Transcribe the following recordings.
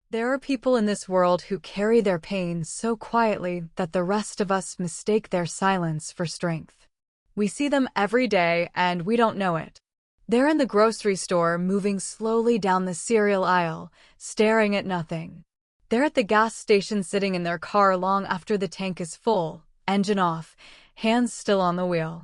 There are people in this world who carry their pain so quietly that the rest of us mistake their silence for strength. We see them every day and we don't know it. They're in the grocery store, moving slowly down the cereal aisle, staring at nothing. They're at the gas station, sitting in their car long after the tank is full, engine off, hands still on the wheel.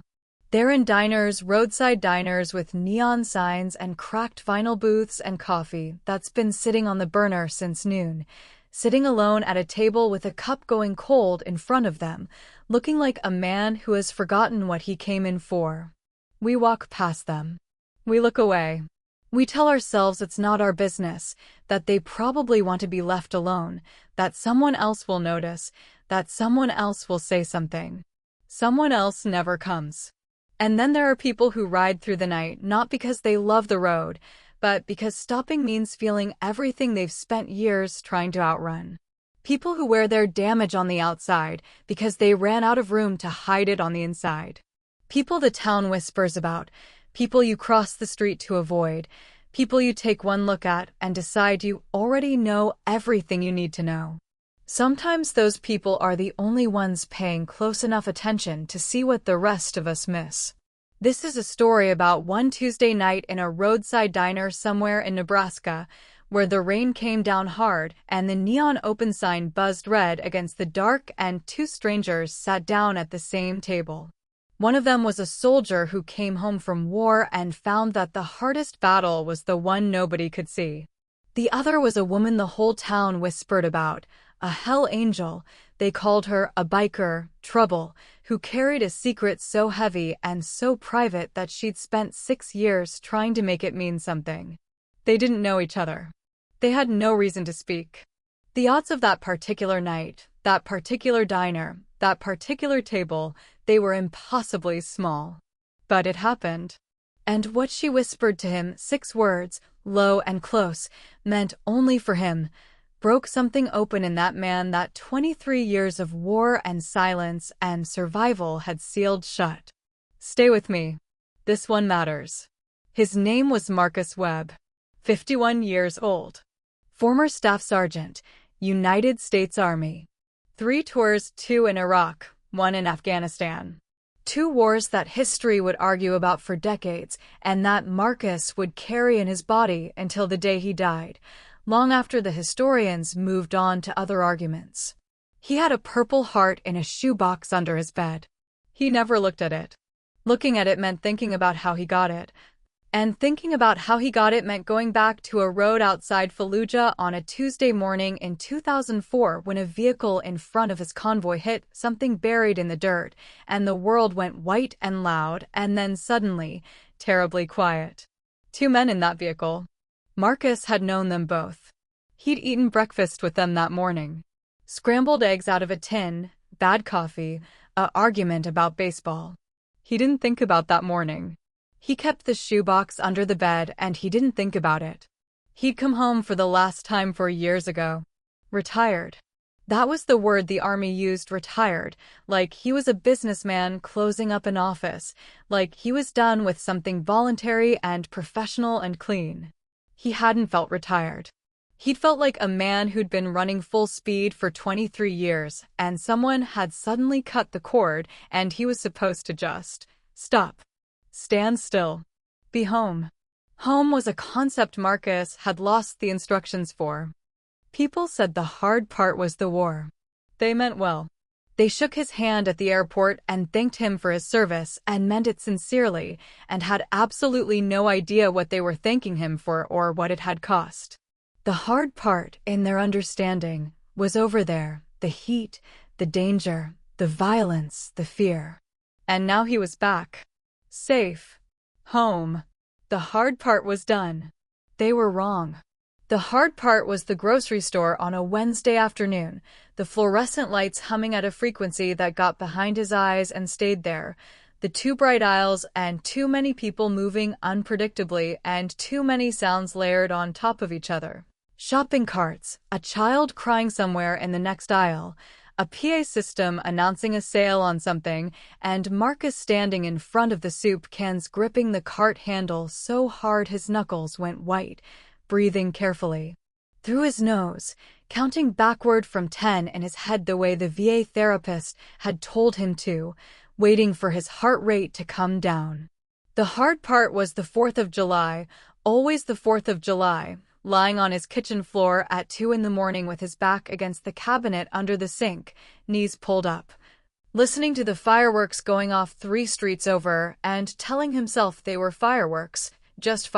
They're in diners, roadside diners with neon signs and cracked vinyl booths and coffee that's been sitting on the burner since noon, sitting alone at a table with a cup going cold in front of them, looking like a man who has forgotten what he came in for. We walk past them. We look away. We tell ourselves it's not our business, that they probably want to be left alone, that someone else will notice, that someone else will say something. Someone else never comes. And then there are people who ride through the night not because they love the road, but because stopping means feeling everything they've spent years trying to outrun. People who wear their damage on the outside because they ran out of room to hide it on the inside. People the town whispers about, people you cross the street to avoid, people you take one look at and decide you already know everything you need to know. Sometimes those people are the only ones paying close enough attention to see what the rest of us miss. This is a story about one Tuesday night in a roadside diner somewhere in Nebraska, where the rain came down hard and the neon open sign buzzed red against the dark, and two strangers sat down at the same table. One of them was a soldier who came home from war and found that the hardest battle was the one nobody could see. The other was a woman the whole town whispered about, a hell angel. They called her a biker, trouble, who carried a secret so heavy and so private that she'd spent 6 years trying to make it mean something. They didn't know each other. They had no reason to speak. The odds of that particular night, that particular diner, that particular table, they were impossibly small. But it happened. And what she whispered to him, 6 words, low and close, meant only for him, broke something open in that man that 23 years of war and silence and survival had sealed shut. Stay with me. This one matters. His name was Marcus Webb, 51 years old. Former Staff Sergeant, United States Army. 3 tours, 2 in Iraq, 1 in Afghanistan. 2 wars that history would argue about for decades, and that Marcus would carry in his body until the day he died, long after the historians moved on to other arguments. He had a Purple Heart in a shoebox under his bed. He never looked at it. Looking at it meant thinking about how he got it. And thinking about how he got it meant going back to a road outside Fallujah on a Tuesday morning in 2004 when a vehicle in front of his convoy hit something buried in the dirt, and the world went white and loud, and then suddenly, terribly quiet. 2 men in that vehicle. Marcus had known them both. He'd eaten breakfast with them that morning. Scrambled eggs out of a tin, bad coffee, an argument about baseball. He didn't think about that morning. He kept the shoebox under the bed and he didn't think about it. He'd come home for the last time 4 years ago. Retired. That was the word the Army used, retired, like he was a businessman closing up an office, like he was done with something voluntary and professional and clean. He hadn't felt retired. He'd felt like a man who'd been running full speed for 23 years, and someone had suddenly cut the cord, and he was supposed to just stop. Stand still. Be home. Home was a concept Marcus had lost the instructions for. People said the hard part was the war. They meant well. They shook his hand at the airport and thanked him for his service and meant it sincerely, and had absolutely no idea what they were thanking him for or what it had cost. The hard part, in their understanding, was over there, the heat, the danger, the violence, the fear. And now he was back. Safe. Home. The hard part was done. They were wrong. The hard part was the grocery store on a Wednesday afternoon, the fluorescent lights humming at a frequency that got behind his eyes and stayed there, the too bright aisles and too many people moving unpredictably and too many sounds layered on top of each other. Shopping carts, a child crying somewhere in the next aisle, a PA system announcing a sale on something, and Marcus standing in front of the soup cans gripping the cart handle so hard his knuckles went white, breathing carefully. through his nose, counting backward from 10 in his head the way the VA therapist had told him to, waiting for his heart rate to come down. The hard part was the 4th of July, always the 4th of July, lying on his kitchen floor at 2 in the morning with his back against the cabinet under the sink, knees pulled up, listening to the fireworks going off 3 streets over and telling himself they were fireworks, just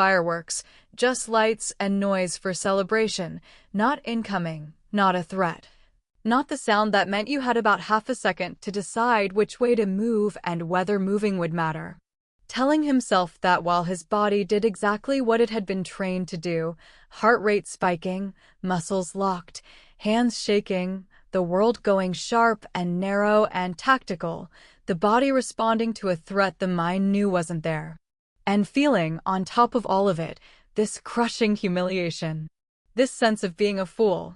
lights and noise for celebration, not incoming, not a threat. Not the sound that meant you had about half a second to decide which way to move and whether moving would matter. Telling himself that while his body did exactly what it had been trained to do, heart rate spiking, muscles locked, hands shaking, the world going sharp and narrow and tactical, the body responding to a threat the mind knew wasn't there. And feeling, on top of all of it, this crushing humiliation. This sense of being a fool.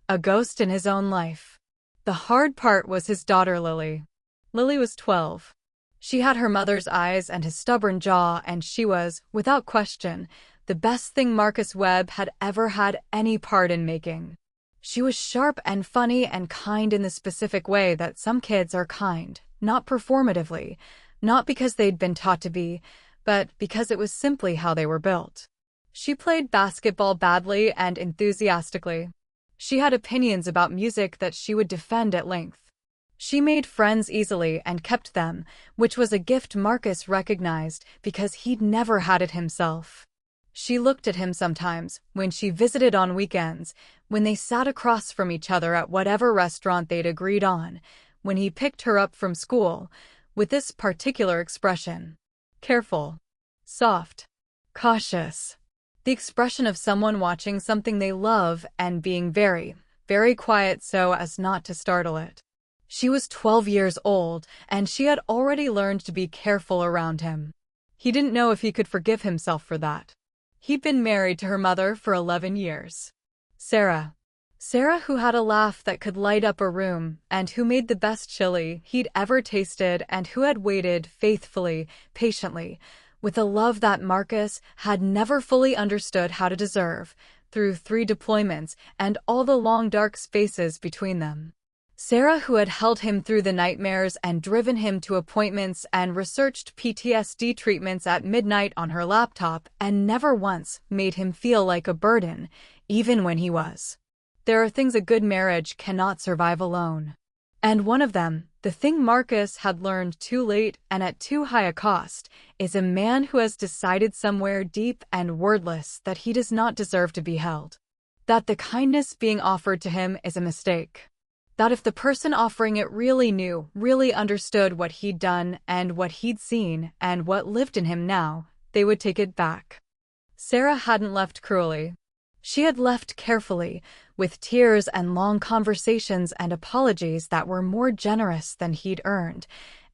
A ghost in his own life. The hard part was his daughter Lily. Lily was 12. She had her mother's eyes and his stubborn jaw, and she was, without question, the best thing Marcus Webb had ever had any part in making. She was sharp and funny and kind in the specific way that some kids are kind, not performatively, not because they'd been taught to be, but because it was simply how they were built. She played basketball badly and enthusiastically. She had opinions about music that she would defend at length. She made friends easily and kept them, which was a gift Marcus recognized because he'd never had it himself. She looked at him sometimes, when she visited on weekends, when they sat across from each other at whatever restaurant they'd agreed on, when he picked her up from school, with this particular expression. Careful. Soft. Cautious. The expression of someone watching something they love and being very, very quiet so as not to startle it. She was 12 years old, and she had already learned to be careful around him. He didn't know if he could forgive himself for that. He'd been married to her mother for 11 years. Sarah, who had a laugh that could light up a room, and who made the best chili he'd ever tasted, and who had waited faithfully, patiently, with a love that Marcus had never fully understood how to deserve, through 3 deployments and all the long dark spaces between them. Sarah, who had held him through the nightmares and driven him to appointments and researched PTSD treatments at midnight on her laptop and never once made him feel like a burden, even when he was. There are things a good marriage cannot survive alone. And one of them, the thing Marcus had learned too late and at too high a cost, is a man who has decided somewhere deep and wordless that he does not deserve to be held. That the kindness being offered to him is a mistake. That if the person offering it really knew, really understood what he'd done and what he'd seen and what lived in him now, they would take it back. Sarah hadn't left cruelly. She had left carefully, with tears and long conversations and apologies that were more generous than he'd earned,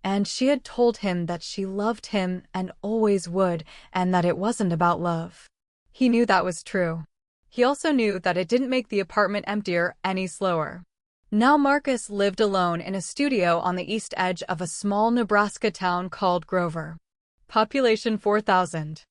and she had told him that she loved him and always would, and that it wasn't about love. He knew that was true. He also knew that it didn't make the apartment emptier any slower. Now Marcus lived alone in a studio on the east edge of a small Nebraska town called Grover. Population 4,000.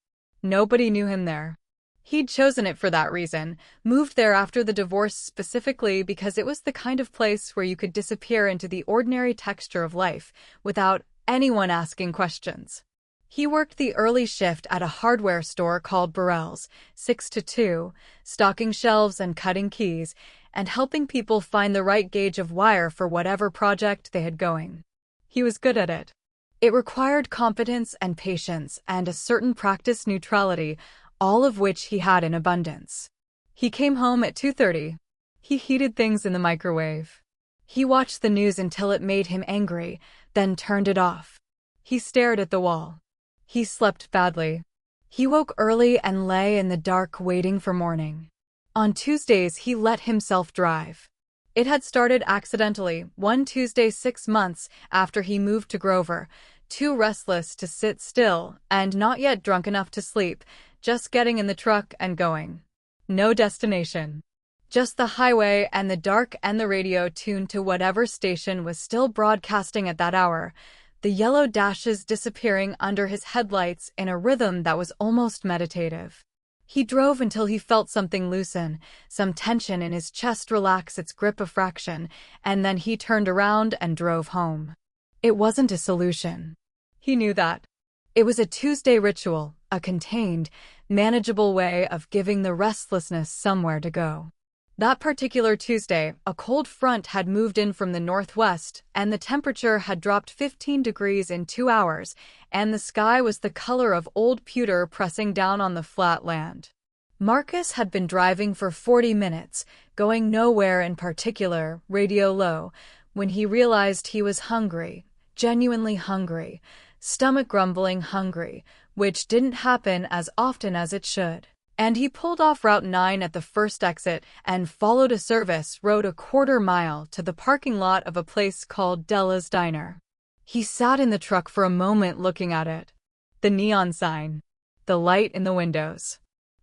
Nobody knew him there. He'd chosen it for that reason, moved there after the divorce specifically because it was the kind of place where you could disappear into the ordinary texture of life without anyone asking questions. He worked the early shift at a hardware store called Burrell's, 6 to 2, stocking shelves and cutting keys, and helping people find the right gauge of wire for whatever project they had going. He was good at it. It required competence and patience and a certain practice neutrality, all of which he had in abundance. He came home at 2:30. He heated things in the microwave. He watched the news until it made him angry, then turned it off. He stared at the wall. He slept badly. He woke early and lay in the dark waiting for morning. On Tuesdays he let himself drive. It had started accidentally, one Tuesday 6 months after he moved to Grover, too restless to sit still and not yet drunk enough to sleep, just getting in the truck and going. No destination. Just the highway and the dark and the radio tuned to whatever station was still broadcasting at that hour, the yellow dashes disappearing under his headlights in a rhythm that was almost meditative. He drove until he felt something loosen, some tension in his chest relax its grip a fraction, and then he turned around and drove home. It wasn't a solution. He knew that. It was a Tuesday ritual, a contained, manageable way of giving the restlessness somewhere to go. That particular Tuesday, a cold front had moved in from the northwest, and the temperature had dropped 15 degrees in 2 hours, and the sky was the color of old pewter pressing down on the flat land. Marcus had been driving for 40 minutes, going nowhere in particular, radio low, when he realized he was hungry, genuinely hungry, stomach grumbling hungry, which didn't happen as often as it should. And he pulled off Route 9 at the first exit and followed a service road a quarter mile to the parking lot of a place called Della's Diner. He sat in the truck for a moment looking at it. The neon sign. The light in the windows.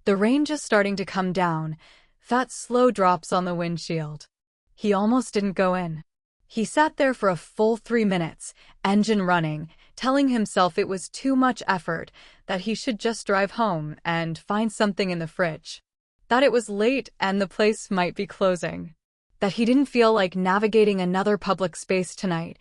The rain just starting to come down. Fat slow drops on the windshield. He almost didn't go in. He sat there for a full 3 minutes, engine running, telling himself it was too much effort, that he should just drive home and find something in the fridge. That it was late and the place might be closing. That he didn't feel like navigating another public space tonight.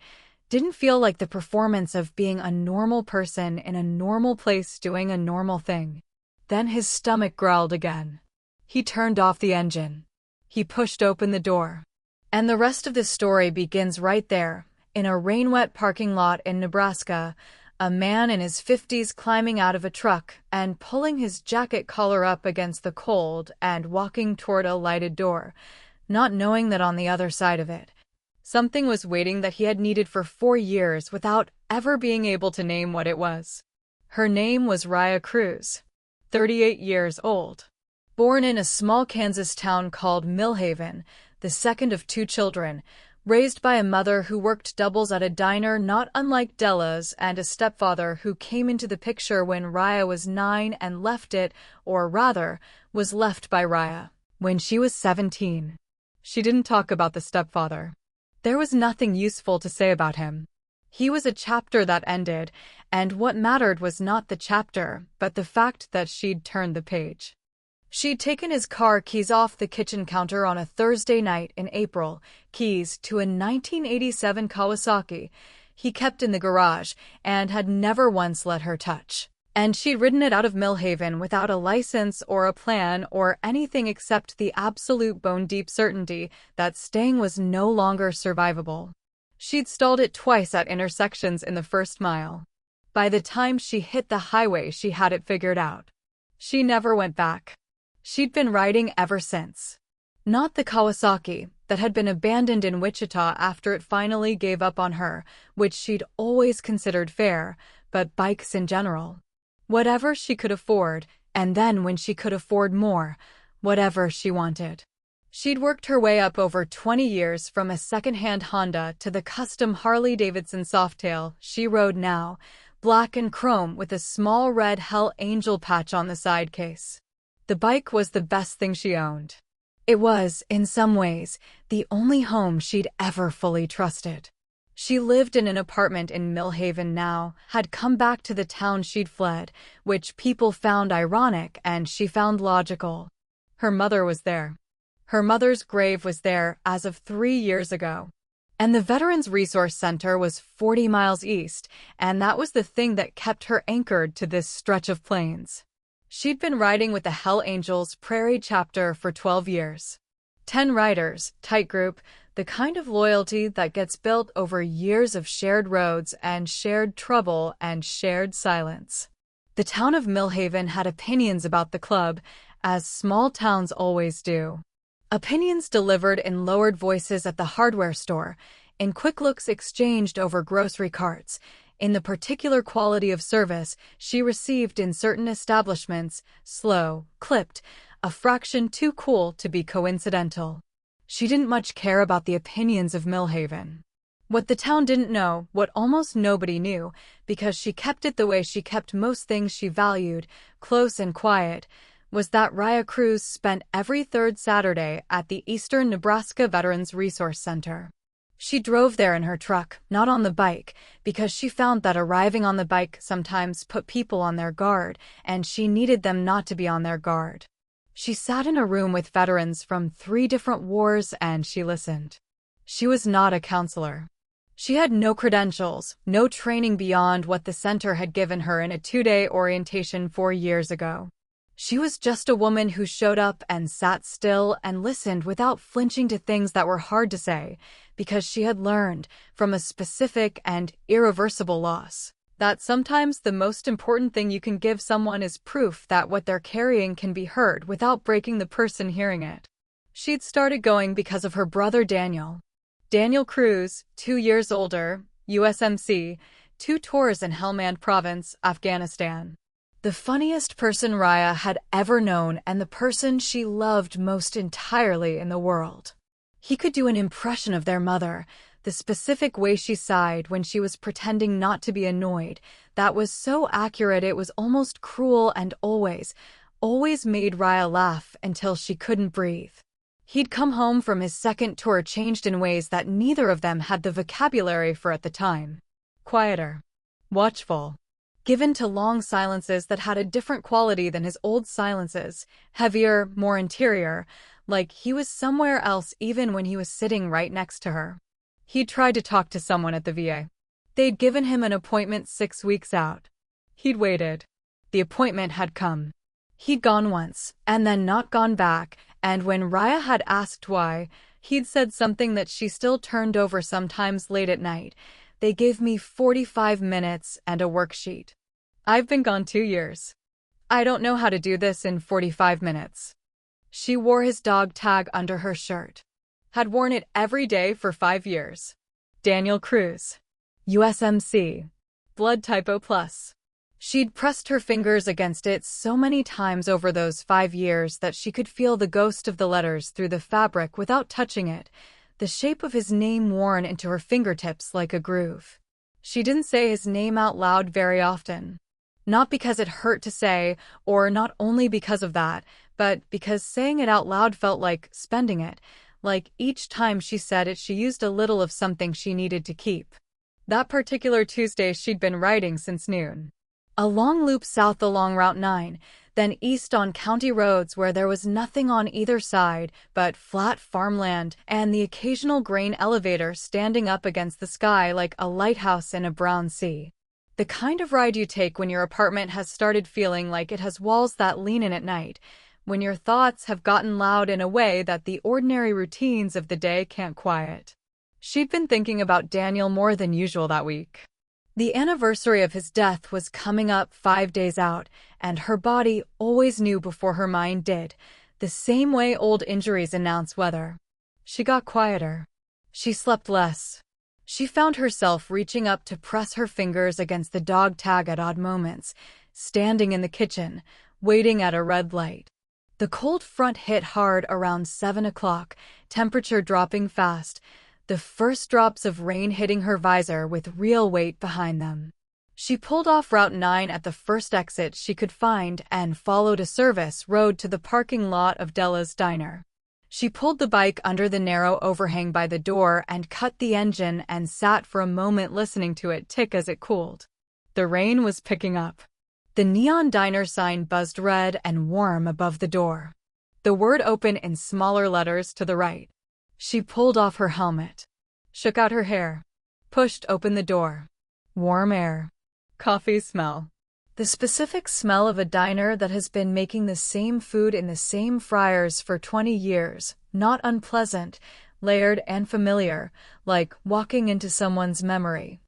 Didn't feel like the performance of being a normal person in a normal place doing a normal thing. Then his stomach growled again. He turned off the engine. He pushed open the door. And the rest of the story begins right there, in a rain-wet parking lot in Nebraska, a man in his 50s climbing out of a truck and pulling his jacket collar up against the cold and walking toward a lighted door, not knowing that on the other side of it, something was waiting that he had needed for 4 years without ever being able to name what it was. Her name was Raya Cruz, 38 years old. Born in a small Kansas town called Millhaven, the second of 2 children, raised by a mother who worked doubles at a diner not unlike Della's and a stepfather who came into the picture when Raya was 9 and left it, or rather, was left by Raya, when she was 17. She didn't talk about the stepfather. There was nothing useful to say about him. He was a chapter that ended, and what mattered was not the chapter, but the fact that she'd turned the page. She'd taken his car keys off the kitchen counter on a Thursday night in April, keys to a 1987 Kawasaki he kept in the garage and had never once let her touch. And she'd ridden it out of Millhaven without a license or a plan or anything except the absolute bone-deep certainty that staying was no longer survivable. She'd stalled it twice at intersections in the first mile. By the time she hit the highway, she had it figured out. She never went back. She'd been riding ever since. Not the Kawasaki that had been abandoned in Wichita after it finally gave up on her, which she'd always considered fair, but bikes in general. Whatever she could afford, and then when she could afford more, whatever she wanted. She'd worked her way up over 20 years from a second-hand Honda to the custom Harley-Davidson Softail she rode now, black and chrome with a small red Hell Angel patch on the side case. The bike was the best thing she owned. It was, in some ways, the only home she'd ever fully trusted. She lived in an apartment in Millhaven now, had come back to the town she'd fled, which people found ironic and she found logical. Her mother was there. Her mother's grave was there as of 3 years ago. And the Veterans Resource Center was 40 miles east, and that was the thing that kept her anchored to this stretch of plains. She'd been riding with the Hell Angels Prairie chapter for 12 years. 10 riders, tight group, the kind of loyalty that gets built over years of shared roads and shared trouble and shared silence. The town of Millhaven had opinions about the club, as small towns always do. Opinions delivered in lowered voices at the hardware store, in quick looks exchanged over grocery carts, in the particular quality of service she received in certain establishments, slow, clipped, a fraction too cool to be coincidental. She didn't much care about the opinions of Millhaven. What the town didn't know, what almost nobody knew, because she kept it the way she kept most things she valued, close and quiet, was that Raya Cruz spent every third Saturday at the Eastern Nebraska Veterans Resource Center. She drove there in her truck, not on the bike, because she found that arriving on the bike sometimes put people on their guard, and she needed them not to be on their guard. She sat in a room with veterans from 3 different wars and she listened. She was not a counselor. She had no credentials, no training beyond what the center had given her in a 2-day orientation 4 years ago. She was just a woman who showed up and sat still and listened without flinching to things that were hard to say, because she had learned, from a specific and irreversible loss, that sometimes the most important thing you can give someone is proof that what they're carrying can be heard without breaking the person hearing it. She'd started going because of her brother Daniel. Daniel Cruz, 2 years older, USMC, 2 tours in Helmand Province, Afghanistan. The funniest person Raya had ever known and the person she loved most entirely in the world. He could do an impression of their mother, the specific way she sighed when she was pretending not to be annoyed, that was so accurate it was almost cruel and always made Raya laugh until she couldn't breathe. He'd come home from his second tour changed in ways that neither of them had the vocabulary for at the time. Quieter. Watchful. Given to long silences that had a different quality than his old silences, heavier, more interior, like he was somewhere else even when he was sitting right next to her. He'd tried to talk to someone at the VA. They'd given him an appointment 6 weeks out. He'd waited. The appointment had come. He'd gone once, and then not gone back, and when Raya had asked why, he'd said something that she still turned over sometimes late at night. They gave me 45 minutes and a worksheet. I've been gone 2 years. I don't know how to do this in 45 minutes. She wore his dog tag under her shirt. Had worn it every day for 5 years. Daniel Cruz. USMC. Blood typo plus. She'd pressed her fingers against it so many times over those 5 years that she could feel the ghost of the letters through the fabric without touching it, the shape of his name worn into her fingertips like a groove. She didn't say his name out loud very often. Not because it hurt to say, or not only because of that, but because saying it out loud felt like spending it, like each time she said it she used a little of something she needed to keep. That particular Tuesday she'd been writing since noon. A long loop south along Route 9, then east on county roads where there was nothing on either side but flat farmland and the occasional grain elevator standing up against the sky like a lighthouse in a brown sea. The kind of ride you take when your apartment has started feeling like it has walls that lean in at night, when your thoughts have gotten loud in a way that the ordinary routines of the day can't quiet. She'd been thinking about Daniel more than usual that week. The anniversary of his death was coming up 5 days out, and her body always knew before her mind did, the same way old injuries announce weather. She got quieter. She slept less. She found herself reaching up to press her fingers against the dog tag at odd moments, standing in the kitchen, waiting at a red light. The cold front hit hard around 7 o'clock, temperature dropping fast, the first drops of rain hitting her visor with real weight behind them. She pulled off Route 9 at the first exit she could find and followed a service road to the parking lot of Della's Diner. She pulled the bike under the narrow overhang by the door and cut the engine and sat for a moment listening to it tick as it cooled. The rain was picking up. The neon diner sign buzzed red and warm above the door. The word open in smaller letters to the right. She pulled off her helmet, shook out her hair, pushed open the door. Warm air. Coffee smell. The specific smell of a diner that has been making the same food in the same fryers for 20 years, not unpleasant, layered and familiar, like walking into someone's memory.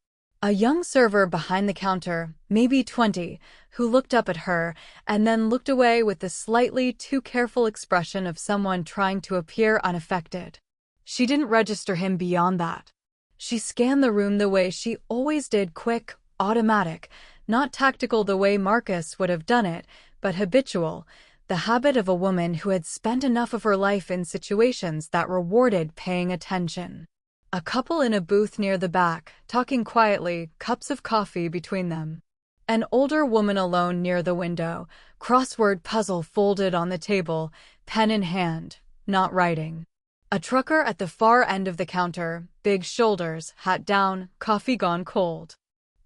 A young server behind the counter, maybe 20, who looked up at her and then looked away with the slightly too careful expression of someone trying to appear unaffected. She didn't register him beyond that. She scanned the room the way she always did, quick, automatic, not tactical the way Marcus would have done it, but habitual, the habit of a woman who had spent enough of her life in situations that rewarded paying attention. A couple in a booth near the back, talking quietly, cups of coffee between them. An older woman alone near the window, crossword puzzle folded on the table, pen in hand, not writing. A trucker at the far end of the counter, big shoulders, hat down, coffee gone cold.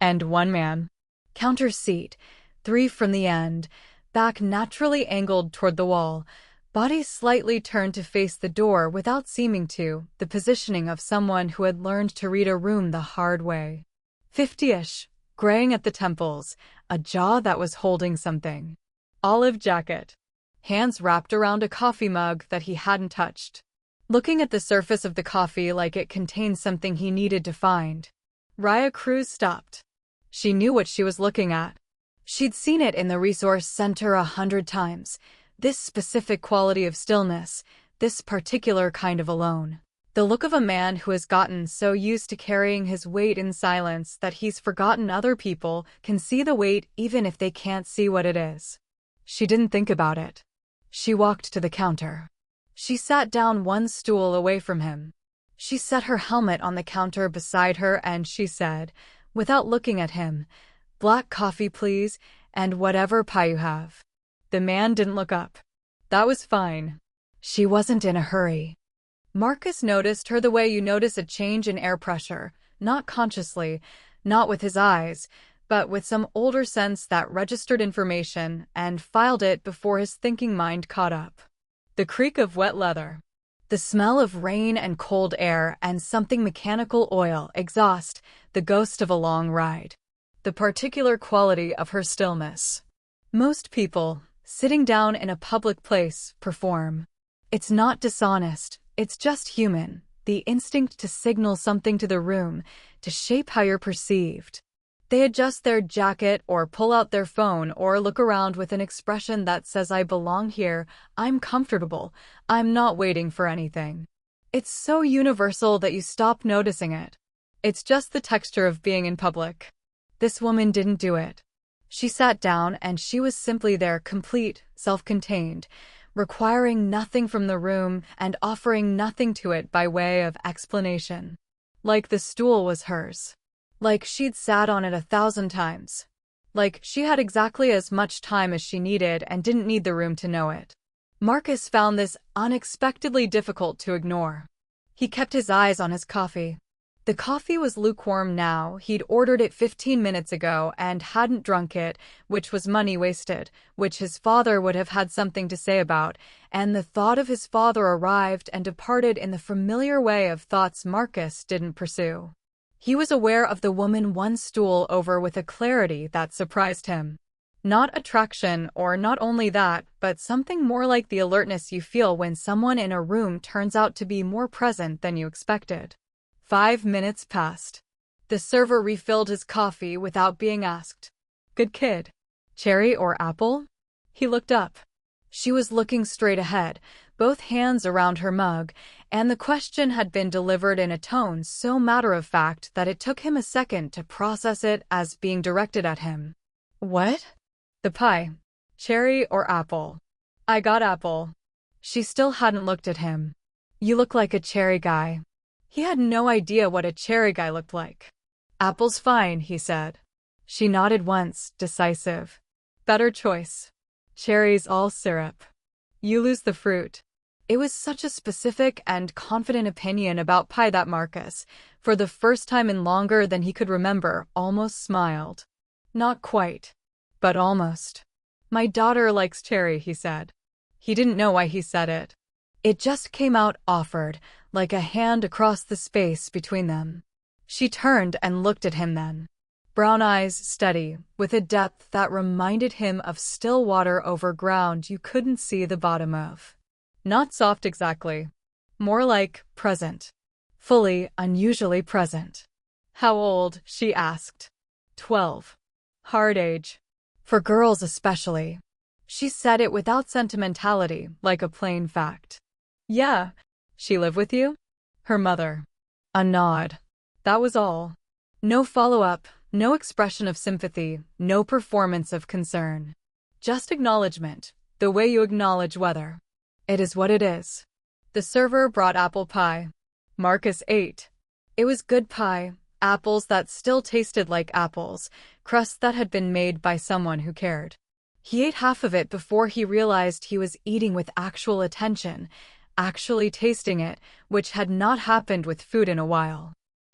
And one man. Counter seat, 3 from the end, back naturally angled toward the wall, body slightly turned to face the door without seeming to, the positioning of someone who had learned to read a room the hard way. 50-ish, graying at the temples, a jaw that was holding something. Olive jacket. Hands wrapped around a coffee mug that he hadn't touched. Looking at the surface of the coffee like it contained something he needed to find. Raya Cruz stopped. She knew what she was looking at. She'd seen it in the resource center 100 times. This specific quality of stillness, this particular kind of alone. The look of a man who has gotten so used to carrying his weight in silence that he's forgotten other people can see the weight even if they can't see what it is. She didn't think about it. She walked to the counter. She sat down one stool away from him. She set her helmet on the counter beside her and she said, without looking at him, "Black coffee, please, and whatever pie you have." The man didn't look up. That was fine. She wasn't in a hurry. Marcus noticed her the way you notice a change in air pressure, not consciously, not with his eyes, but with some older sense that registered information and filed it before his thinking mind caught up. The creak of wet leather. The smell of rain and cold air and something mechanical oil, exhaust, the ghost of a long ride. The particular quality of her stillness. Most people, sitting down in a public place, perform. It's not dishonest, it's just human, the instinct to signal something to the room, to shape how you're perceived. They adjust their jacket or pull out their phone or look around with an expression that says, "I belong here, I'm comfortable, I'm not waiting for anything." It's so universal that you stop noticing it. It's just the texture of being in public. This woman didn't do it. She sat down and she was simply there, complete, self-contained, requiring nothing from the room and offering nothing to it by way of explanation. Like the stool was hers. Like she'd sat on it 1,000 times. Like she had exactly as much time as she needed and didn't need the room to know it. Marcus found this unexpectedly difficult to ignore. He kept his eyes on his coffee. The coffee was lukewarm now. He'd ordered it 15 minutes ago and hadn't drunk it, which was money wasted, which his father would have had something to say about, and the thought of his father arrived and departed in the familiar way of thoughts Marcus didn't pursue. He was aware of the woman one stool over with a clarity that surprised him. Not attraction, or not only that, but something more like the alertness you feel when someone in a room turns out to be more present than you expected. 5 minutes passed. The server refilled his coffee without being asked. "Good kid. Cherry or apple?" He looked up. She was looking straight ahead, both hands around her mug, and the question had been delivered in a tone so matter-of-fact that it took him a second to process it as being directed at him. "What?" "The pie. Cherry or apple?" "I got apple." She still hadn't looked at him. "You look like a cherry guy." He had no idea what a cherry guy looked like. "Apple's fine," he said. She nodded once, decisive. "Better choice. Cherry's all syrup. You lose the fruit." It was such a specific and confident opinion about pie that Marcus, for the first time in longer than he could remember, almost smiled. Not quite, but almost. "My daughter likes cherry," he said. He didn't know why he said it. It just came out offered, like a hand across the space between them. She turned and looked at him then. Brown eyes steady, with a depth that reminded him of still water over ground you couldn't see the bottom of. Not soft exactly. More like present. Fully, unusually present. "How old?" she asked. 12. Hard age. For girls especially. She said it without sentimentality, like a plain fact. "Yeah. She live with you?" Her mother. A nod. That was all. No follow-up, no expression of sympathy, no performance of concern. Just acknowledgement, the way you acknowledge weather. It is what it is. The server brought apple pie. Marcus ate. It was good pie, apples that still tasted like apples, crust that had been made by someone who cared. He ate half of it before he realized he was eating with actual attention, actually tasting it, which had not happened with food in a while.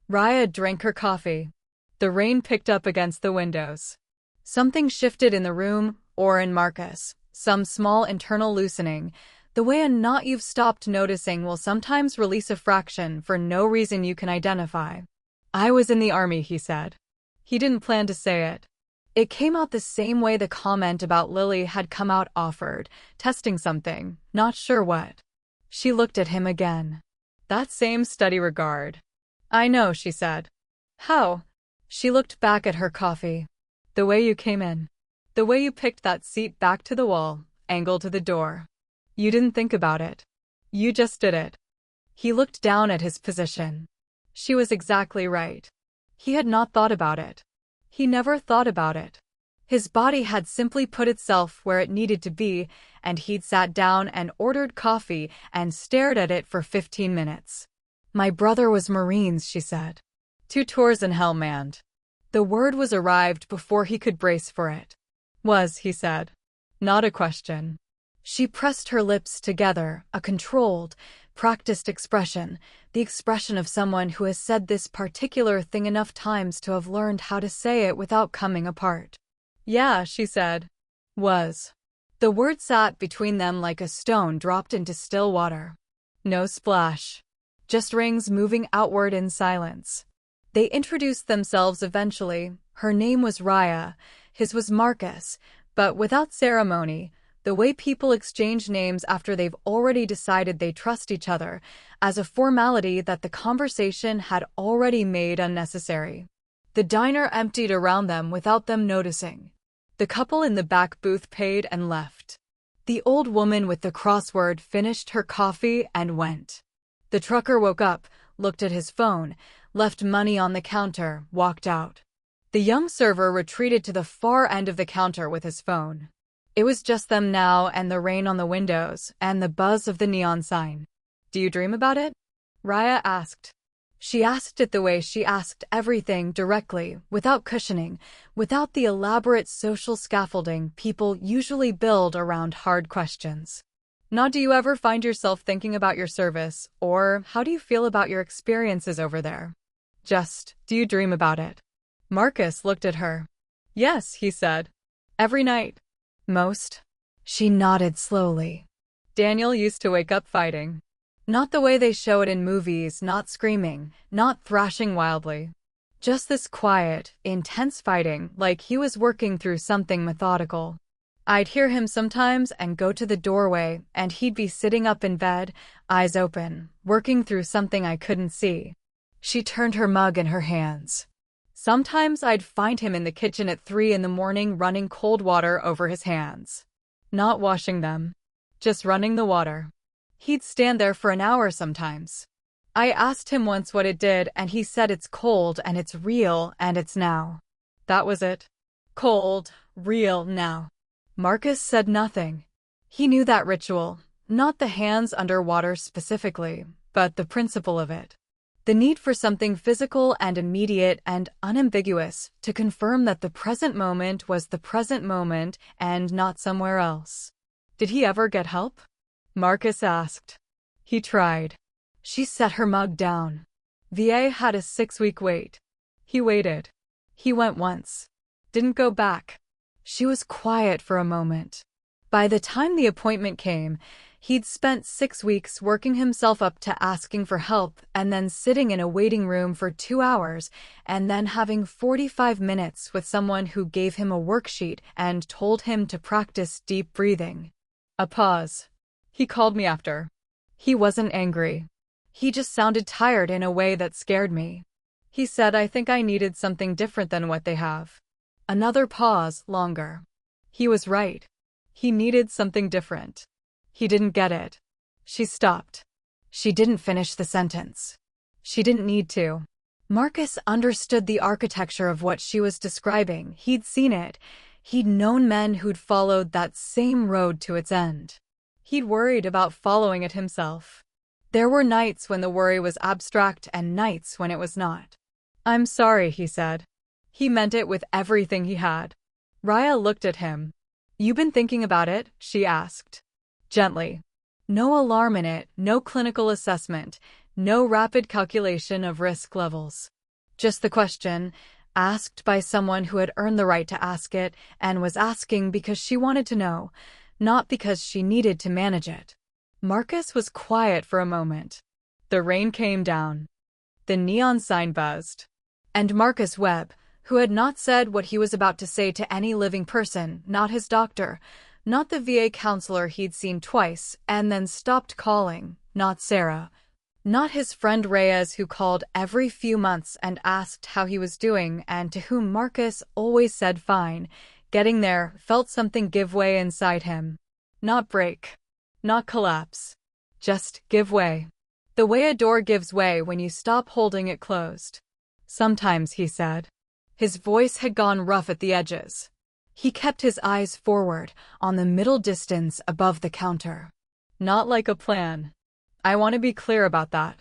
Raya drank her coffee. The rain picked up against the windows. Something shifted in the room, or in Marcus, some small internal loosening, the way a knot you've stopped noticing will sometimes release a fraction for no reason you can identify. "I was in the army," he said. He didn't plan to say it. It came out the same way the comment about Lily had come out offered, testing something, not sure what. She looked at him again. That same steady regard. "I know," she said. "How?" She looked back at her coffee. "The way you came in. The way you picked that seat back to the wall, angle to the door. You didn't think about it. You just did it." He looked down at his position. She was exactly right. He had not thought about it. He never thought about it. His body had simply put itself where it needed to be, and he'd sat down and ordered coffee and stared at it for 15 minutes. "My brother was Marines," she said. "2 tours in hell manned." The word was arrived before he could brace for it. "Was," he said. Not a question. She pressed her lips together, a controlled, practiced expression, the expression of someone who has said this particular thing enough times to have learned how to say it without coming apart. "Yeah," she said. "Was." The word sat between them like a stone dropped into still water. No splash. Just rings moving outward in silence. They introduced themselves eventually. Her name was Raya, his was Marcus, but without ceremony, the way people exchange names after they've already decided they trust each other, as a formality that the conversation had already made unnecessary. The diner emptied around them without them noticing. The couple in the back booth paid and left. The old woman with the crossword finished her coffee and went. The trucker woke up, looked at his phone, left money on the counter, walked out. The young server retreated to the far end of the counter with his phone. It was just them now, and the rain on the windows, and the buzz of the neon sign. "Do you dream about it?" Raya asked. She asked it the way she asked everything, directly, without cushioning, without the elaborate social scaffolding people usually build around hard questions. "Not do you ever find yourself thinking about your service, or how do you feel about your experiences over there? Just, do you dream about it?" Marcus looked at her. "Yes," he said. "Every night." "Most?" She nodded slowly. "Daniel used to wake up fighting. Not the way they show it in movies, not screaming, not thrashing wildly. Just this quiet, intense fighting, like he was working through something methodical. I'd hear him sometimes and go to the doorway, and he'd be sitting up in bed, eyes open, working through something I couldn't see." She turned her mug in her hands. "Sometimes I'd find him in the kitchen at 3 in the morning running cold water over his hands. Not washing them. Just running the water. He'd stand there for an hour sometimes. I asked him once what it did, and he said it's cold and it's real and it's now. That was it. Cold, real, now." Marcus said nothing. He knew that ritual, not the hands under water specifically, but the principle of it. The need for something physical and immediate and unambiguous to confirm that the present moment was the present moment and not somewhere else. "Did he ever get help?" Marcus asked. "He tried." She set her mug down. VA had a 6-week wait. He waited. He went once. Didn't go back. She was quiet for a moment. By the time the appointment came, he'd spent 6 weeks working himself up to asking for help and then sitting in a waiting room for 2 hours and then having 45 minutes with someone who gave him a worksheet and told him to practice deep breathing. A pause. "He called me after." He wasn't angry. He just sounded tired in a way that scared me. He said, "I think I needed something different than what they have." Another pause, longer. He was right. He needed something different. He didn't get it. She stopped. She didn't finish the sentence. She didn't need to. Marcus understood the architecture of what she was describing. He'd seen it. He'd known men who'd followed that same road to its end. He'd worried about following it himself. There were nights when the worry was abstract and nights when it was not. "I'm sorry," he said. He meant it with everything he had. Raya looked at him. "You been thinking about it?" she asked. Gently. No alarm in it, no clinical assessment, no rapid calculation of risk levels. Just the question, asked by someone who had earned the right to ask it and was asking because she wanted to know, not because she needed to manage it. Marcus was quiet for a moment. The rain came down. The neon sign buzzed. And Marcus Webb, who had not said what he was about to say to any living person, not his doctor, not the VA counselor he'd seen twice and then stopped calling, not Sarah, not his friend Reyes who called every few months and asked how he was doing and to whom Marcus always said fine, getting there felt something give way inside him. Not break. Not collapse. Just give way. The way a door gives way when you stop holding it closed. Sometimes, he said. His voice had gone rough at the edges. He kept his eyes forward, on the middle distance above the counter. Not like a plan. I want to be clear about that.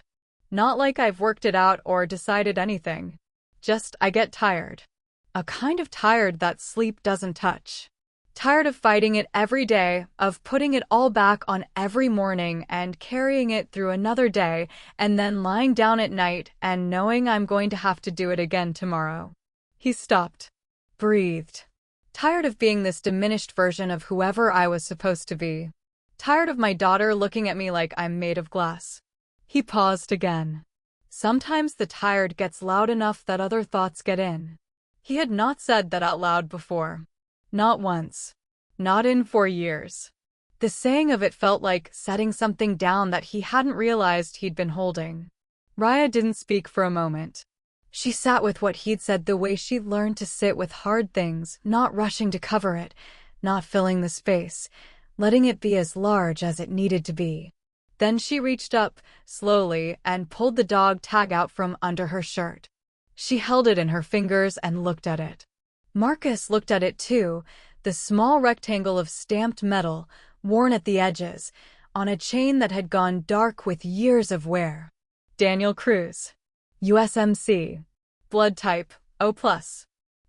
Not like I've worked it out or decided anything. Just I get tired. A kind of tired that sleep doesn't touch. Tired of fighting it every day, of putting it all back on every morning and carrying it through another day and then lying down at night and knowing I'm going to have to do it again tomorrow. He stopped. Breathed. Tired of being this diminished version of whoever I was supposed to be. Tired of my daughter looking at me like I'm made of glass. He paused again. Sometimes the tired gets loud enough that other thoughts get in. He had not said that out loud before. Not once. Not in 4 years. The saying of it felt like setting something down that he hadn't realized he'd been holding. Raya didn't speak for a moment. She sat with what he'd said the way she'd learned to sit with hard things, not rushing to cover it, not filling the space, letting it be as large as it needed to be. Then she reached up, slowly, and pulled the dog tag out from under her shirt. She held it in her fingers and looked at it. Marcus looked at it too, the small rectangle of stamped metal, worn at the edges, on a chain that had gone dark with years of wear. Daniel Cruz. USMC. Blood type, O+.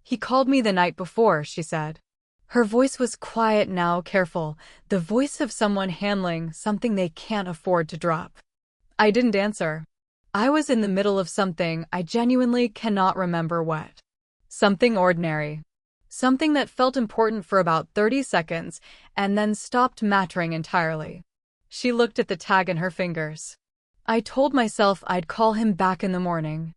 He called me the night before, she said. Her voice was quiet now, careful, the voice of someone handling something they can't afford to drop. I didn't answer. I was in the middle of something I genuinely cannot remember what. Something ordinary. Something that felt important for about 30 seconds and then stopped mattering entirely. She looked at the tag in her fingers. I told myself I'd call him back in the morning.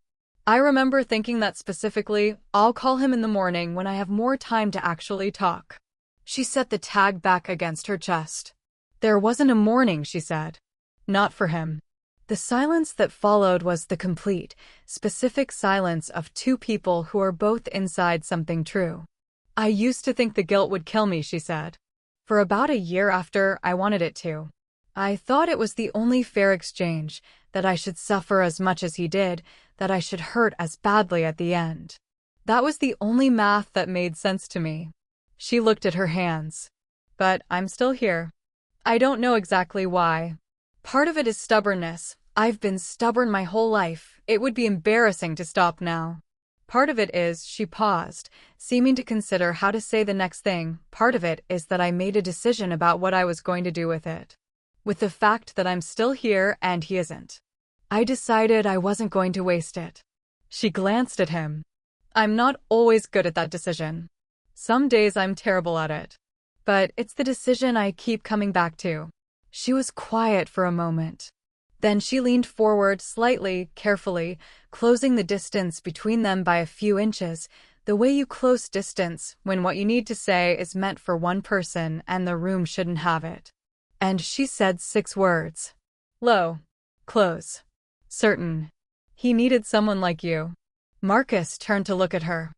I remember thinking that specifically, I'll call him in the morning when I have more time to actually talk. She set the tag back against her chest. There wasn't a morning, she said. Not for him. The silence that followed was the complete, specific silence of two people who are both inside something true. I used to think the guilt would kill me, she said. For about a year after, I wanted it to. I thought it was the only fair exchange, that I should suffer as much as he did, that I should hurt as badly at the end. That was the only math that made sense to me. She looked at her hands. But I'm still here. I don't know exactly why. Part of it is stubbornness. I've been stubborn my whole life. It would be embarrassing to stop now. Part of it is, she paused, seeming to consider how to say the next thing. Part of it is that I made a decision about what I was going to do with it. With the fact that I'm still here and he isn't. I decided I wasn't going to waste it. She glanced at him. I'm not always good at that decision. Some days I'm terrible at it. But it's the decision I keep coming back to. She was quiet for a moment. Then she leaned forward slightly, carefully, closing the distance between them by a few inches, the way you close distance when what you need to say is meant for one person and the room shouldn't have it. And she said 6 words. Low. Close. Certain. He needed someone like you. Marcus turned to look at her.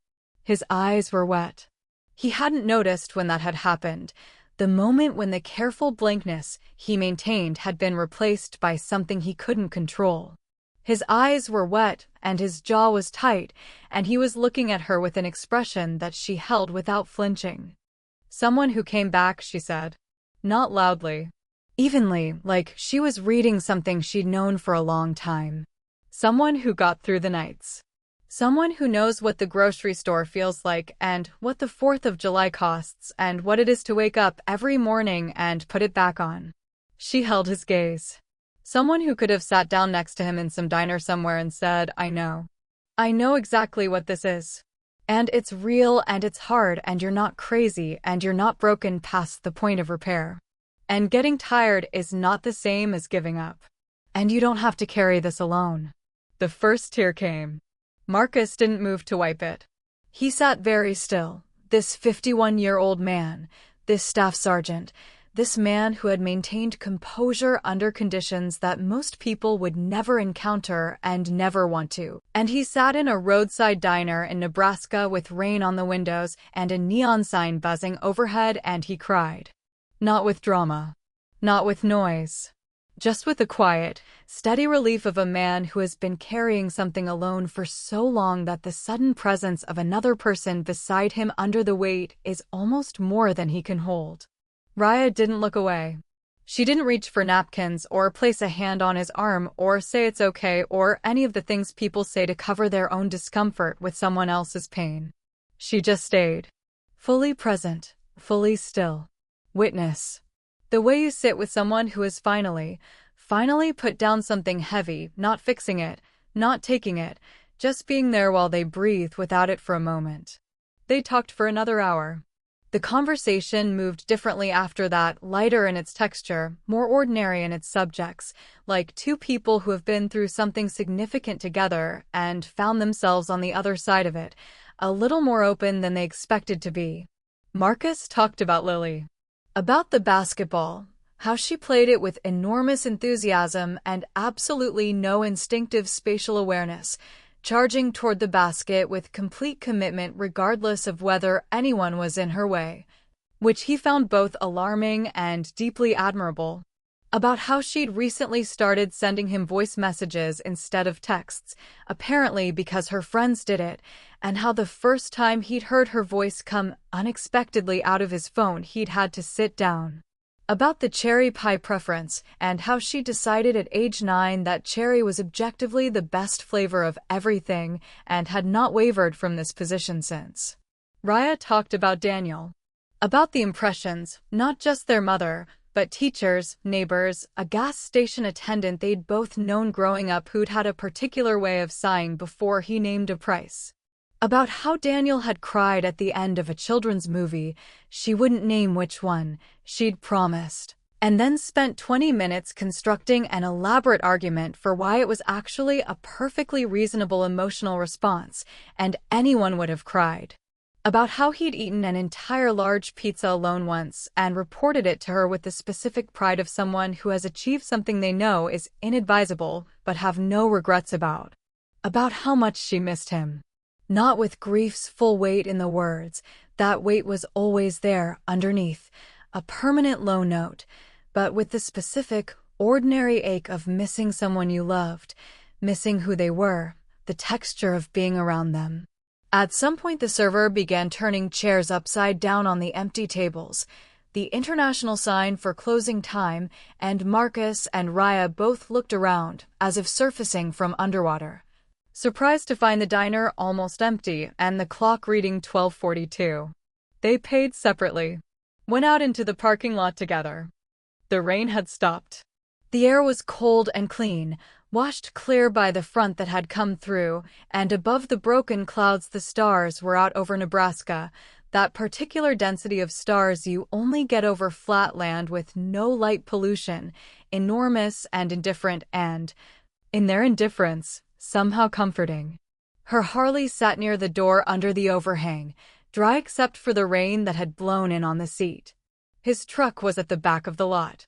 His eyes were wet. He hadn't noticed when that had happened, the moment when the careful blankness he maintained had been replaced by something he couldn't control. His eyes were wet and his jaw was tight, and he was looking at her with an expression that she held without flinching. Someone who came back, she said. Not loudly. Evenly, like she was reading something she'd known for a long time. Someone who got through the nights. Someone who knows what the grocery store feels like and what the 4th of July costs and what it is to wake up every morning and put it back on. She held his gaze. Someone who could have sat down next to him in some diner somewhere and said, I know. I know exactly what this is. And it's real and it's hard and you're not crazy and you're not broken past the point of repair. And getting tired is not the same as giving up. And you don't have to carry this alone. The first tear came. Marcus didn't move to wipe it. He sat very still, this 51-year-old man, this staff sergeant, this man who had maintained composure under conditions that most people would never encounter and never want to. And he sat in a roadside diner in Nebraska with rain on the windows and a neon sign buzzing overhead, and he cried. Not with drama. Not with noise. Just with the quiet, steady relief of a man who has been carrying something alone for so long that the sudden presence of another person beside him under the weight is almost more than he can hold. Raya didn't look away. She didn't reach for napkins or place a hand on his arm or say it's okay or any of the things people say to cover their own discomfort with someone else's pain. She just stayed. Fully present, fully still. Witness. The way you sit with someone who has finally put down something heavy, not fixing it, not taking it, just being there while they breathe without it for a moment. They talked for another hour. The conversation moved differently after that, lighter in its texture, more ordinary in its subjects, like two people who have been through something significant together and found themselves on the other side of it, a little more open than they expected to be. Marcus talked about Lily. About the basketball, how she played it with enormous enthusiasm and absolutely no instinctive spatial awareness, charging toward the basket with complete commitment regardless of whether anyone was in her way, which he found both alarming and deeply admirable. About how she'd recently started sending him voice messages instead of texts, apparently because her friends did it, and how the first time he'd heard her voice come unexpectedly out of his phone he'd had to sit down. About the cherry pie preference, and how she decided at age 9 that cherry was objectively the best flavor of everything, and had not wavered from this position since. Raya talked about Daniel. About the impressions, not just their mother, but teachers, neighbors, a gas station attendant they'd both known growing up who'd had a particular way of sighing before he named a price. About how Daniel had cried at the end of a children's movie, she wouldn't name which one, she'd promised, and then spent 20 minutes constructing an elaborate argument for why it was actually a perfectly reasonable emotional response, and anyone would have cried. About how he'd eaten an entire large pizza alone once and reported it to her with the specific pride of someone who has achieved something they know is inadvisable but have no regrets about. About how much she missed him. Not with grief's full weight in the words, that weight was always there, underneath, a permanent low note, but with the specific, ordinary ache of missing someone you loved, missing who they were, the texture of being around them. At some point the server began turning chairs upside down on the empty tables, the international sign for closing time, and Marcus and Raya both looked around, as if surfacing from underwater. Surprised to find the diner almost empty and the clock reading 12:42. They paid separately. Went out into the parking lot together. The rain had stopped. The air was cold and clean, washed clear by the front that had come through, and above the broken clouds the stars were out over Nebraska, that particular density of stars you only get over flat land with no light pollution, enormous and indifferent and, in their indifference, somehow comforting. Her Harley sat near the door under the overhang, dry except for the rain that had blown in on the seat. His truck was at the back of the lot.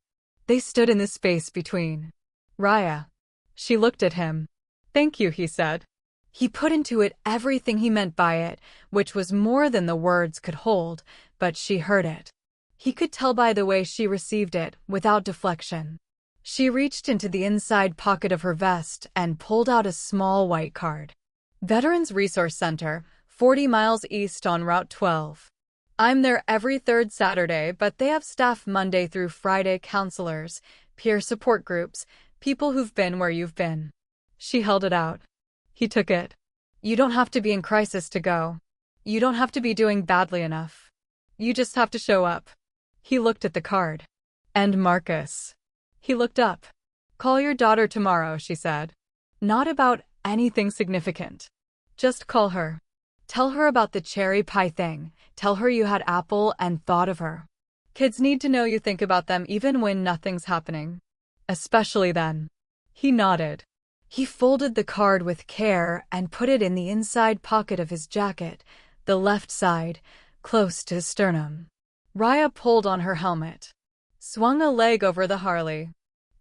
They stood in the space between. Raya. She looked at him. Thank you, he said. He put into it everything he meant by it, which was more than the words could hold, but she heard it. He could tell by the way she received it, without deflection. She reached into the inside pocket of her vest and pulled out a small white card. Veterans Resource Center, 40 miles east on Route 12. I'm there every third Saturday, but they have staff Monday through Friday, counselors, peer support groups, people who've been where you've been. She held it out. He took it. You don't have to be in crisis to go. You don't have to be doing badly enough. You just have to show up. He looked at the card. And Marcus. He looked up. "Call your daughter tomorrow," she said. "Not about anything significant. Just call her. Tell her about the cherry pie thing. Tell her you had apple and thought of her. Kids need to know you think about them even when nothing's happening. Especially then." He nodded. He folded the card with care and put it in the inside pocket of his jacket, the left side, close to his sternum. Raya pulled on her helmet, swung a leg over the Harley.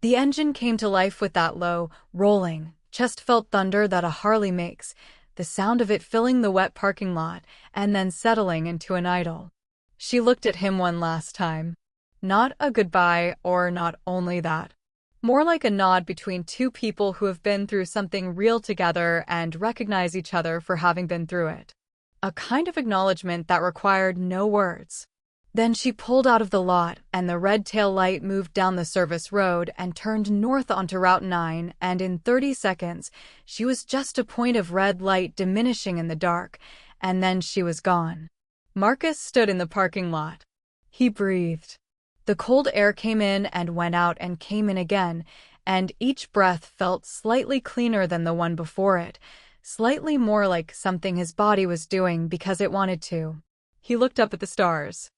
The engine came to life with that low, rolling, chest-felt thunder that a Harley makes, the sound of it filling the wet parking lot and then settling into an idle. She looked at him one last time. Not a goodbye or not only that. More like a nod between two people who have been through something real together and recognize each other for having been through it. A kind of acknowledgement that required no words. Then she pulled out of the lot, and the red tail light moved down the service road and turned north onto Route 9, and in 30 seconds, she was just a point of red light diminishing in the dark, and then she was gone. Marcus stood in the parking lot. He breathed. The cold air came in and went out and came in again, and each breath felt slightly cleaner than the one before it, slightly more like something his body was doing because it wanted to. He looked up at the stars.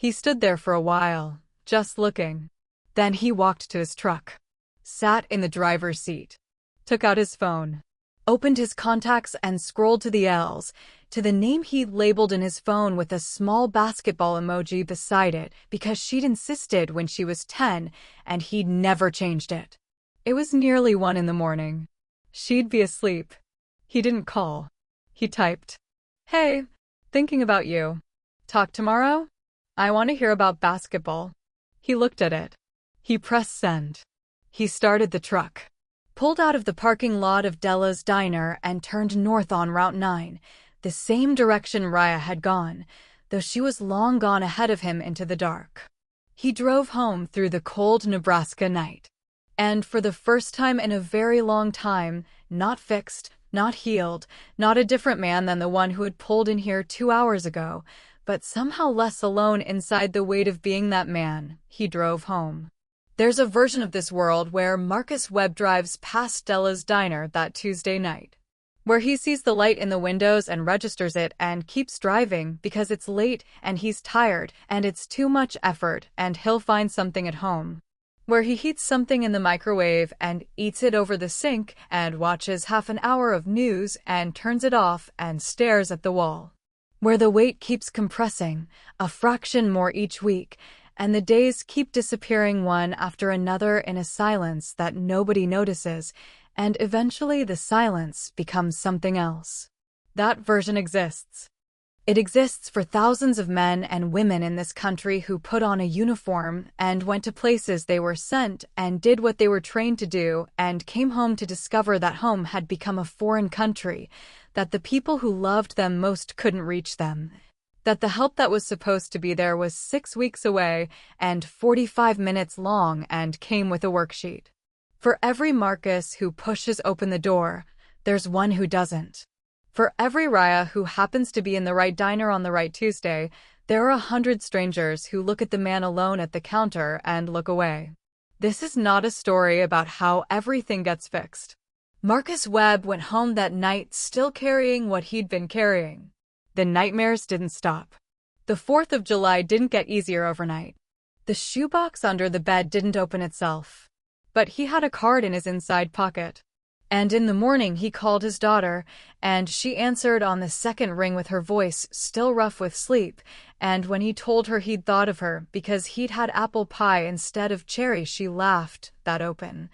He stood there for a while, just looking. Then he walked to his truck, sat in the driver's seat, took out his phone, opened his contacts and scrolled to the L's, to the name he'd labeled in his phone with a small basketball emoji beside it because she'd insisted when she was 10 and he'd never changed it. It was nearly 1 in the morning. She'd be asleep. He didn't call. He typed, "Hey, thinking about you. Talk tomorrow? I want to hear about basketball." He looked at it. He pressed send. He started the truck, pulled out of the parking lot of Della's diner and turned north on Route 9, the same direction Raya had gone, though she was long gone ahead of him into the dark. He drove home through the cold Nebraska night. And for the first time in a very long time, not fixed, not healed, not a different man than the one who had pulled in here 2 hours ago, but somehow less alone inside the weight of being that man, he drove home. There's a version of this world where Marcus Webb drives past Della's diner that Tuesday night, where he sees the light in the windows and registers it and keeps driving because it's late and he's tired and it's too much effort and he'll find something at home, where he heats something in the microwave and eats it over the sink and watches half an hour of news and turns it off and stares at the wall, where the weight keeps compressing, a fraction more each week, and the days keep disappearing one after another in a silence that nobody notices, and eventually the silence becomes something else. That version exists. It exists for thousands of men and women in this country who put on a uniform and went to places they were sent and did what they were trained to do and came home to discover that home had become a foreign country, that the people who loved them most couldn't reach them, that the help that was supposed to be there was 6 weeks away and 45 minutes long and came with a worksheet. For every Marcus who pushes open the door, there's one who doesn't. For every Raya who happens to be in the right diner on the right Tuesday, there are 100 strangers who look at the man alone at the counter and look away. This is not a story about how everything gets fixed. Marcus Webb went home that night still carrying what he'd been carrying. The nightmares didn't stop. The 4th of July didn't get easier overnight. The shoebox under the bed didn't open itself. But he had a card in his inside pocket. And in the morning he called his daughter, and she answered on the second ring with her voice still rough with sleep, and when he told her he'd thought of her because he'd had apple pie instead of cherry, she laughed, that open,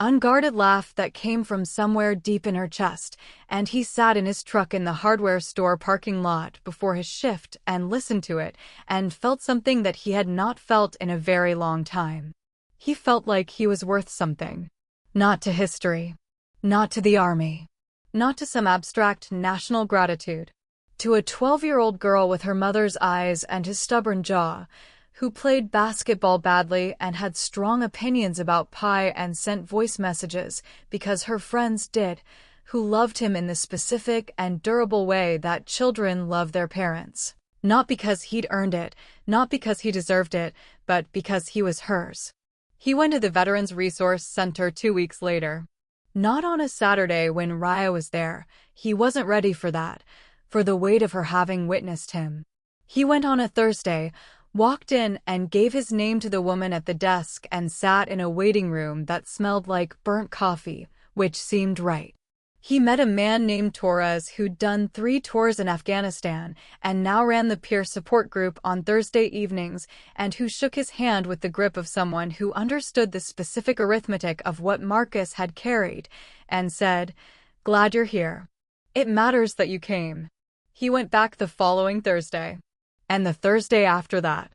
unguarded laugh that came from somewhere deep in her chest, and he sat in his truck in the hardware store parking lot before his shift and listened to it and felt something that he had not felt in a very long time. He felt like he was worth something. Not to history. Not to the army. Not to some abstract national gratitude. To a 12-year-old girl with her mother's eyes and his stubborn jaw, who played basketball badly and had strong opinions about pie and sent voice messages because her friends did, who loved him in the specific and durable way that children love their parents. Not because he'd earned it, not because he deserved it, but because he was hers. He went to the Veterans Resource Center 2 weeks later. Not on a Saturday when Raya was there. He wasn't ready for that, for the weight of her having witnessed him. He went on a Thursday, walked in and gave his name to the woman at the desk and sat in a waiting room that smelled like burnt coffee, which seemed right. He met a man named Torres who'd done 3 tours in Afghanistan and now ran the peer support group on Thursday evenings, and who shook his hand with the grip of someone who understood the specific arithmetic of what Marcus had carried, and said, "Glad you're here. It matters that you came." He went back the following Thursday. And the Thursday after that.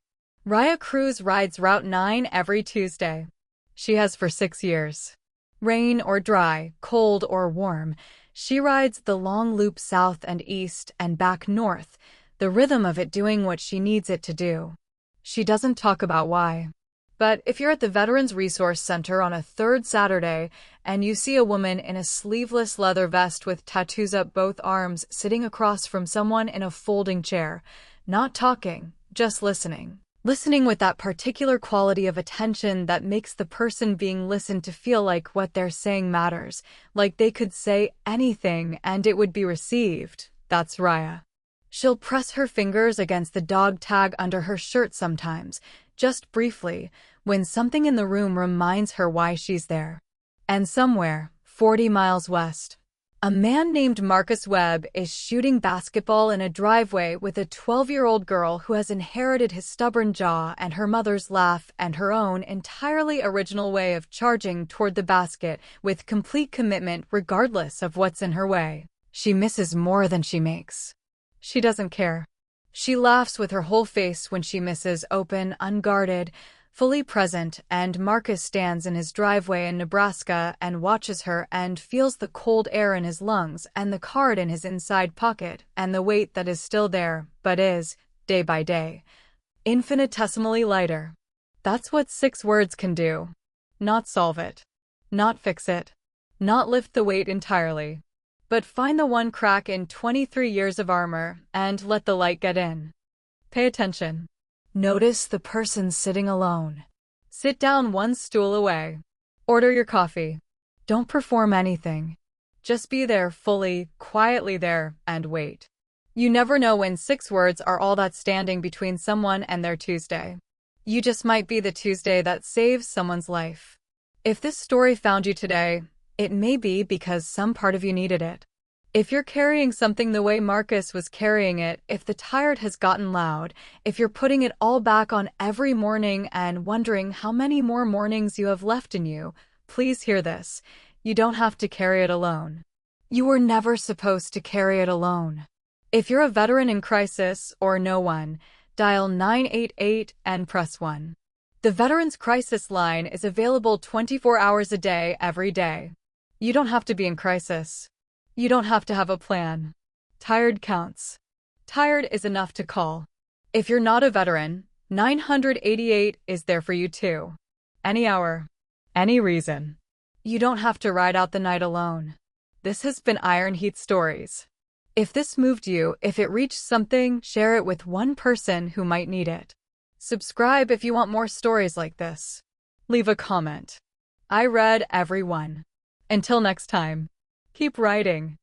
Raya Cruz rides Route 9 every Tuesday. She has for 6 years. Rain or dry, cold or warm, she rides the long loop south and east and back north, the rhythm of it doing what she needs it to do. She doesn't talk about why. But if you're at the Veterans Resource Center on a third Saturday and you see a woman in a sleeveless leather vest with tattoos up both arms sitting across from someone in a folding chair, not talking, just listening. Listening with that particular quality of attention that makes the person being listened to feel like what they're saying matters, like they could say anything and it would be received. That's Raya. She'll press her fingers against the dog tag under her shirt sometimes, just briefly, when something in the room reminds her why she's there. And somewhere, 40 miles west, a man named Marcus Webb is shooting basketball in a driveway with a 12-year-old girl who has inherited his stubborn jaw and her mother's laugh and her own entirely original way of charging toward the basket with complete commitment regardless of what's in her way. She misses more than she makes. She doesn't care. She laughs with her whole face when she misses, open, unguarded, fully present, and Marcus stands in his driveway in Nebraska and watches her and feels the cold air in his lungs and the card in his inside pocket and the weight that is still there, but is, day by day, infinitesimally lighter. That's what 6 words can do. Not solve it. Not fix it. Not lift the weight entirely. But find the one crack in 23 years of armor and let the light get in. Pay attention. Notice the person sitting alone. Sit down one stool away. Order your coffee. Don't perform anything. Just be there fully, quietly there, and wait. You never know when 6 words are all that's standing between someone and their Tuesday. You just might be the Tuesday that saves someone's life. If this story found you today, it may be because some part of you needed it. If you're carrying something the way Marcus was carrying it, if the tired has gotten loud, if you're putting it all back on every morning and wondering how many more mornings you have left in you, please hear this. You don't have to carry it alone. You were never supposed to carry it alone. If you're a veteran in crisis or no one, dial 988 and press 1. The Veterans Crisis Line is available 24 hours a day, every day. You don't have to be in crisis. You don't have to have a plan. Tired counts. Tired is enough to call. If you're not a veteran, 988 is there for you too. Any hour. Any reason. You don't have to ride out the night alone. This has been Iron Heat Stories. If this moved you, if it reached something, share it with one person who might need it. Subscribe if you want more stories like this. Leave a comment. I read every one. Until next time. Keep writing.